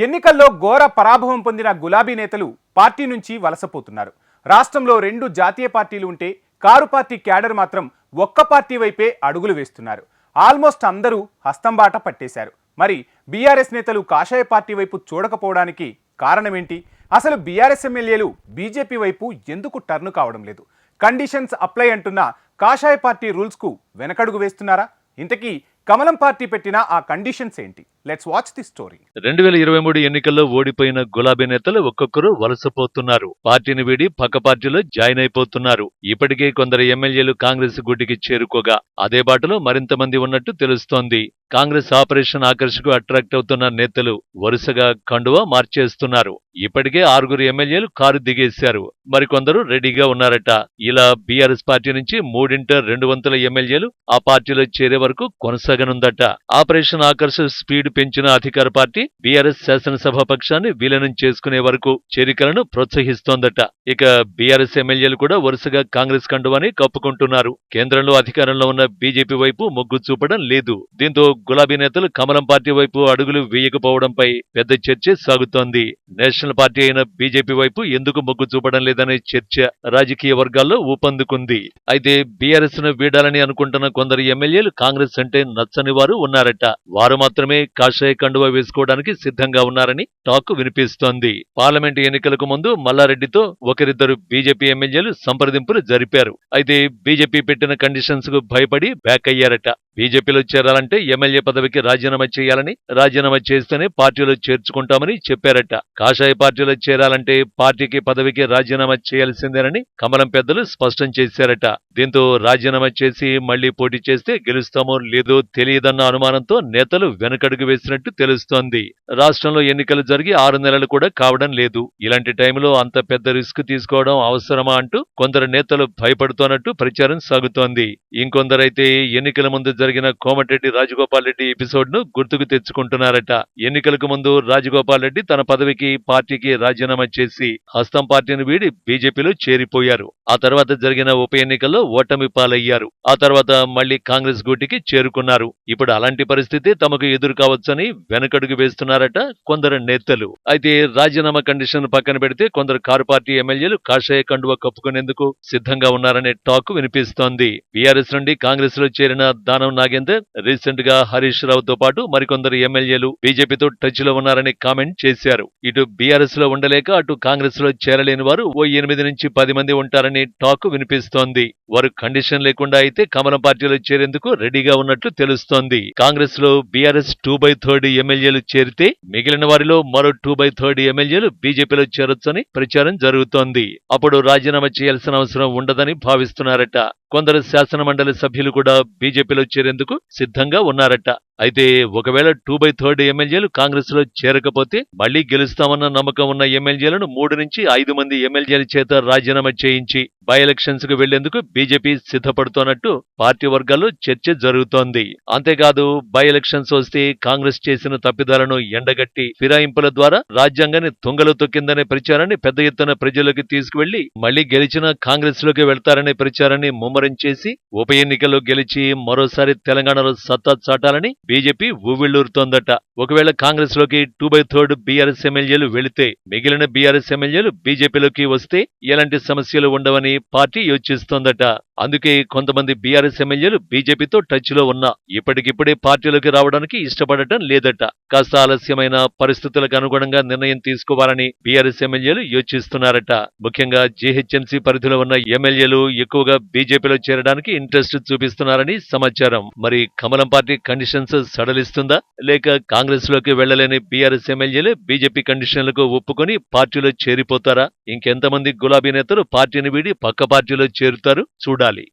ఎన్నికల్లో ఘోర పరాభవం పొందిన గులాబీ నేతలు పార్టీ నుంచి వలసపోతున్నారు. రాష్ట్రంలో 2 జాతీయ పార్టీలు ఉంటే కారు పార్టీ క్యాడర్ మాత్రం ఒక్క పార్టీ వైపే అడుగులు వేస్తున్నారు. ఆల్మోస్ట్ అందరూ హస్తంబాట పట్టేశారు. మరి బీఆర్ఎస్ నేతలు కాషాయ పార్టీ వైపు చూడకపోవడానికి కారణమేంటి? అసలు బీఆర్ఎస్ ఎమ్మెల్యేలు బీజేపీ వైపు ఎందుకు టర్న్ కావడం లేదు? కండిషన్స్ అప్లై అంటున్న కాషాయ పార్టీ రూల్స్కు వెనకడుగు వేస్తున్నారా? ఇంతకీ కమలం పార్టీ పెట్టిన ఆ కండిషన్స్ ఏంటి? Let's watch the story. 2023 ఎన్నికల్లో ఓడిపోయిన గులాబీ నేతలు ఒక్కొక్కరు వలసపోతున్నారు. పార్టీని వీడి పక్క పార్టీలో జాయిన్ అయిపోతున్నారు. ఇప్పటికే కొందరు ఎమ్మెల్యేలు కాంగ్రెస్ గుడ్డికి చేరుకోగా అదే బాటలో మరింత మంది ఉన్నట్టు తెలుస్తోంది. కాంగ్రెస్ ఆపరేషన్ ఆకర్షకు అట్రాక్ట్ అవుతున్న నేతలు వరుసగా కండువా మార్చేస్తున్నారు. ఇప్పటికే 6 ఎమ్మెల్యేలు కారు దిగేశారు. మరికొందరు రెడీగా ఉన్నారట. ఇలా బీఆర్ఎస్ పార్టీ నుంచి 2/3 ఎమ్మెల్యేలు ఆ పార్టీలో చేరే వరకు కొనసాగనుందట. ఆపరేషన్ ఆకర్ష్ స్పీడ్ పెంచిన అధికార పార్టీ బీఆర్ఎస్ శాసనసభ పక్షాన్ని విలీనం చేసుకునే వరకు చేరికలను ప్రోత్సహిస్తోందట. ఇక బీఆర్ఎస్ ఎమ్మెల్యేలు కూడా వరుసగా కాంగ్రెస్ కండువాని కప్పుకుంటున్నారు. కేంద్రంలో అధికారంలో ఉన్న బీజేపీ వైపు మొగ్గు చూపడం లేదు. దీంతో గులాబీ నేతలు కమలం పార్టీ వైపు అడుగులు వేయకపోవడంపై పెద్ద చర్చ సాగుతోంది. నేషనల్ పార్టీ అయిన బీజేపీ వైపు ఎందుకు మొగ్గు చూపడం లేదనే చర్చ రాజకీయ వర్గాల్లో ఊపందుకుంది. అయితే బీఆర్ఎస్ ను వీడాలని అనుకుంటున్న కొందరు ఎమ్మెల్యేలు కాంగ్రెస్ అంటే నచ్చని వారు ఉన్నారట. వారు మాత్రమే కాషాయ కండువా వేసుకోవడానికి సిద్ధంగా ఉన్నారని టాక్ వినిపిస్తోంది. పార్లమెంటు ఎన్నికలకు ముందు మల్లారెడ్డితో ఒకరిద్దరు బీజేపీ ఎమ్మెల్యేలు సంప్రదింపులు జరిపారు. అయితే బీజేపీ పెట్టిన కండిషన్స్ కు భయపడి బ్యాక్ అయ్యారట. బీజేపీలో చేరాలంటే ఎమ్మెల్యే పదవికి రాజీనామా చేయాలని, రాజీనామా చేస్తేనే పార్టీలో చేర్చుకుంటామని చెప్పారట. కాషాయ పార్టీలో చేరాలంటే పార్టీకి పదవికి రాజీనామా చేయాల్సిందేనని కమలం పెద్దలు స్పష్టం చేశారట. దీంతో రాజీనామా చేసి మళ్లీ పోటీ చేస్తే గెలుస్తామో లేదో తెలియదన్న అనుమానంతో నేతలు వెనకడుగు వేసినట్టు తెలుస్తోంది. రాష్ట్రంలో ఎన్నికలు జరిగి 6 నెలలు కూడా కావడం లేదు. ఇలాంటి టైంలో అంత పెద్ద రిస్క్ తీసుకోవడం అవసరమా అంటూ కొందరు నేతలు భయపడుతోన్నట్టు ప్రచారం సాగుతోంది. ఇంకొందరైతే ఎన్నికల ముందు జరిగిన కోమటిరెడ్డి రాజగోపాల్ రెడ్డి ఎపిసోడ్ ను గుర్తుకు తెచ్చుకుంటున్నారట. ఎన్నికలకు ముందు రాజగోపాల్ రెడ్డి తన పదవికి పార్టీకి రాజీనామా చేసి హస్తం పార్టీని వీడి బీజేపీలో చేరిపోయారు. ఆ తర్వాత జరిగిన ఉప ఎన్నికల్లో ఓటమి పాలయ్యారు. ఆ తర్వాత మళ్లీ కాంగ్రెస్ గూటికి చేరుకున్నారు. ఇప్పుడు అలాంటి పరిస్థితి తమకు ఎదురు కావచ్చని వెనకడుగు వేస్తున్నారట కొందరు నేతలు. అయితే రాజీనామా కండిషన్ పక్కన పెడితే కొందరు కారు పార్టీ ఎమ్మెల్యేలు కాషాయ కండువా కప్పుకునేందుకు సిద్ధంగా ఉన్నారనే టాక్ వినిపిస్తోంది. బీఆర్ఎస్ నుండి కాంగ్రెస్ లో చేరిన దానం నాగేందర్ రీసెంట్ గా హరీష్ రావుతో పాటు మరికొందరు ఎమ్మెల్యేలు బీజేపీతో టచ్ లో ఉన్నారని కామెంట్ చేశారు. ఇటు బీఆర్ఎస్ లో ఉండలేక అటు కాంగ్రెస్ లో చేరలేని వారు ఓ 8 నుంచి 10 మంది ఉంటారని టాక్ వినిపిస్తోంది. వారు కండిషన్ లేకుండా అయితే కమలం పార్టీలో చేరేందుకు రెడీగా ఉన్నట్లు తెలుస్తోంది. కాంగ్రెస్ లో బీఆర్ఎస్ 2/3 ఎమ్మెల్యేలు చేరితే మిగిలిన వారిలో మరో 2/3 ఎమ్మెల్యేలు బీజేపీలో చేరొచ్చని ప్రచారం జరుగుతోంది. అప్పుడు రాజీనామా చేయాల్సిన అవసరం ఉండదని భావిస్తున్నారట. కొందరు శాసనమండలి సభ్యులు కూడా బీజేపీలో చేరేందుకు సిద్ధంగా ఉన్నారట. అయితే ఒకవేళ 2/3 ఎమ్మెల్యేలు కాంగ్రెస్ లో చేరకపోతే మళ్లీ గెలుస్తామన్న నమ్మకం ఉన్న ఎమ్మెల్యేలను 3 నుంచి 5 మంది ఎమ్మెల్యేల చేత రాజీనామా చేయించి బై ఎలక్షన్స్ కు వెళ్లేందుకు బీజేపీ సిద్ధపడుతోన్నట్టు పార్టీ వర్గాల్లో చర్చ జరుగుతోంది. అంతేకాదు బై ఎలక్షన్స్ వస్తే కాంగ్రెస్ చేసిన తప్పిదాలను ఎండగట్టి ఫిరాయింపుల ద్వారా రాజ్యాంగాన్ని తుంగలో తొక్కిందనే ప్రచారాన్ని పెద్ద ఎత్తున ప్రజలకు తీసుకువెళ్లి మళ్లీ గెలిచిన కాంగ్రెస్ లోకి వెళ్తారనే ప్రచారాన్ని ముమ్మరం చేసి ఉప ఎన్నికల్లో గెలిచి మరోసారి తెలంగాణలో సత్తా చాటాలని బీజేపీ ఊవిళ్లూరుతోందట. ఒకవేళ కాంగ్రెస్ లోకి 2/3 బీఆర్ఎస్ ఎమ్మెల్యేలు వెళితే మిగిలిన బీఆర్ఎస్ ఎమ్మెల్యేలు బీజేపీలోకి వస్తే ఎలాంటి సమస్యలు ఉండవని పార్టీ యోచిస్తోందట. అందుకే కొంతమంది బీఆర్ఎస్ ఎమ్మెల్యేలు బీజేపీతో టచ్ లో ఉన్నా ఇప్పటికిప్పుడే పార్టీలోకి రావడానికి ఇష్టపడటం లేదట. కాస్త ఆలస్యమైన పరిస్థితులకు అనుగుణంగా నిర్ణయం తీసుకోవాలని బీఆర్ఎస్ ఎమ్మెల్యేలు యోచిస్తున్నారట. ముఖ్యంగా జీహెచ్ఎంసీ పరిధిలో ఉన్న ఎమ్మెల్యేలు ఎక్కువగా బీజేపీలో చేరడానికి ఇంట్రెస్ట్ చూపిస్తున్నారని సమాచారం. మరి కమలం పార్టీ కండిషన్స్ సడలిస్తుందా, లేక కాంగ్రెస్ లోకి వెళ్లలేని బీఆర్ఎస్ ఎమ్మెల్యేలే బీజేపీ కండిషన్లకు ఒప్పుకొని పార్టీలో చేరిపోతారా? ఇంకెంతమంది గులాబీ నేతలు పార్టీని వీడి పక్క పార్టీలో చేరుతారు చూడాలి.